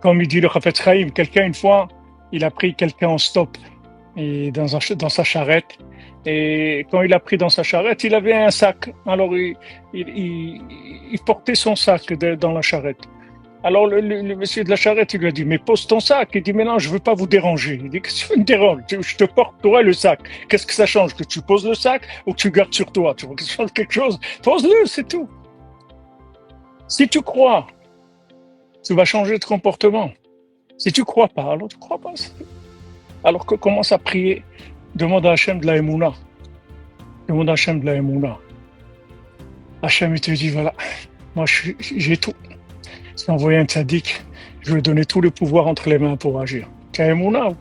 Comme il dit le Chafetz Chaim, quelqu'un une fois, il a pris quelqu'un en stop et dans sa charrette. Et quand il a pris dans sa charrette, il avait un sac. Alors il portait son sac dans la charrette. Alors le monsieur de la charrette, il lui a dit, mais pose ton sac. Il dit, mais non, je veux pas vous déranger. Il dit, qu'est-ce que tu me déranges? Je te porte, toi, le sac. Qu'est-ce que ça change? Que tu poses le sac ou que tu gardes sur toi? Tu veux que ça change quelque chose? Pose-le, c'est tout. Si tu crois, tu vas changer de comportement. Si tu crois pas, alors tu crois pas. Alors que commence à prier, demande à Hachem de la Emouna. Demande à Hachem de la Emouna. Hachem, il te dit, voilà, moi j'ai tout. Si on voyait un tzaddik, je lui donnais tout le pouvoir entre les mains pour agir. Tu as Emouna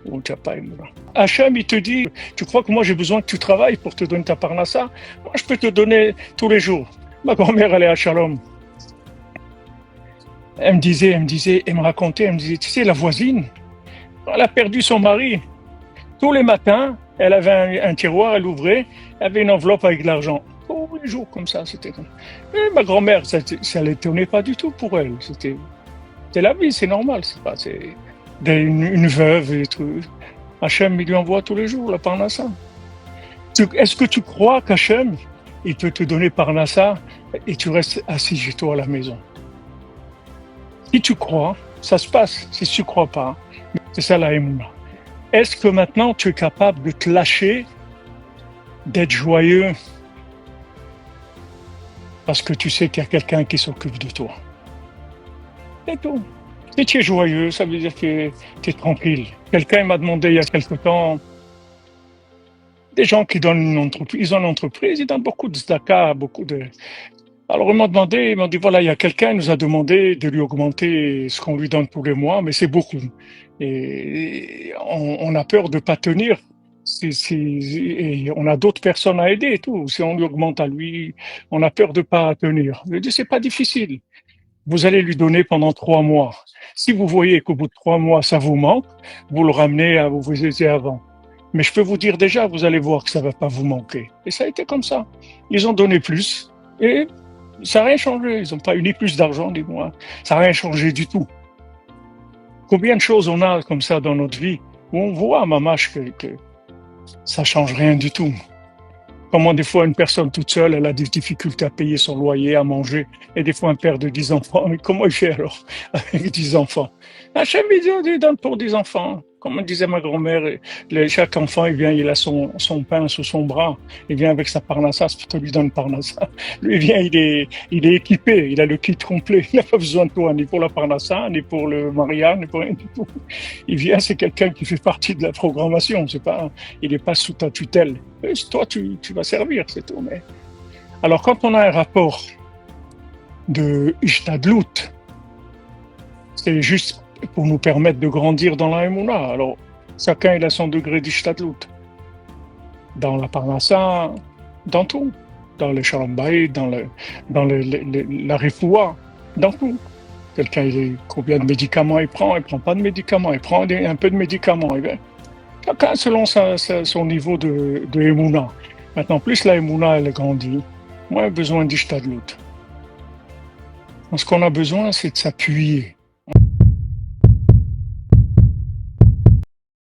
ou tu n'as pas Emouna? Hachem, il te dit, tu crois que moi j'ai besoin que tu travailles pour te donner ta parnassa? Moi, je peux te donner tous les jours. Ma grand-mère, elle est à Shalom. Elle me racontait, elle me disait, tu sais, la voisine, elle a perdu son mari. Tous les matins, elle avait un tiroir, elle ouvrait, elle avait une enveloppe avec de l'argent. Tous les jours comme ça, c'était comme ça. Et ma grand-mère, ça ne l'étonnait pas du tout pour elle. C'était la vie, c'est normal. C'est une veuve et tout. Hachem, il lui envoie tous les jours la parnassa. Est-ce que tu crois qu'Hachem, il peut te donner parnassa et tu restes assis chez toi à la maison? Si tu crois, ça se passe. Si tu ne crois pas, c'est ça la Emouna. Est-ce que maintenant tu es capable de te lâcher, d'être joyeux, parce que tu sais qu'il y a quelqu'un qui s'occupe de toi? C'est tout. Si tu es joyeux, ça veut dire que tu es tranquille. Quelqu'un m'a demandé il y a quelque temps, des gens qui donnent une entreprise, ils ont une entreprise, ils donnent beaucoup de tzedaka, beaucoup de... Alors ils m'ont dit, voilà, il y a quelqu'un qui nous a demandé de lui augmenter ce qu'on lui donne tous les mois, mais c'est beaucoup. Et on a peur de ne pas tenir. Et on a d'autres personnes à aider et tout. Si on lui augmente à lui, on a peur de ne pas tenir. Je dis, c'est pas difficile. Vous allez lui donner pendant 3 mois. Si vous voyez qu'au bout de 3 mois, ça vous manque, vous le ramenez à vous étiez avant. Mais je peux vous dire déjà, vous allez voir que ça va pas vous manquer. Et ça a été comme ça. Ils ont donné plus et ça n'a rien changé. Ils n'ont pas eu ni plus d'argent, ni moins. Ça n'a rien changé du tout. Combien de choses on a comme ça dans notre vie où on voit, mamache, que ça change rien du tout. Comment des fois une personne toute seule, elle a des difficultés à payer son loyer, à manger, et des fois un père de 10 enfants, mais comment il fait alors avec 10 enfants? Hachem, il donne pour 10 enfants. Comme disait ma grand-mère, chaque enfant, il vient, il a son pain sous son bras, il vient avec sa parnassa, c'est pour lui donner parnassa. Lui, il vient, il est équipé, il a le kit complet, il n'a pas besoin de toi, ni pour la parnassa, ni pour le mariage, ni pour rien du tout. Il vient, c'est quelqu'un qui fait partie de la programmation, il n'est pas sous ta tutelle. Et toi, tu vas servir, c'est tout. Mais... Alors, quand on a un rapport de Ishtadlout, c'est juste pour nous permettre de grandir dans la Emouna. Alors, chacun il a son degré d'Ishtadlout. Dans la Parnassa, dans tout. Dans le Shalom Bayit, dans la Refoua, dans tout. Quelqu'un, combien de médicaments il prend pas de médicaments, il prend un peu de médicaments. Chacun selon son niveau de Emouna. Maintenant, plus la Emouna, elle grandit, moins besoin d'Ishtadlout. Ce qu'on a besoin, c'est de s'appuyer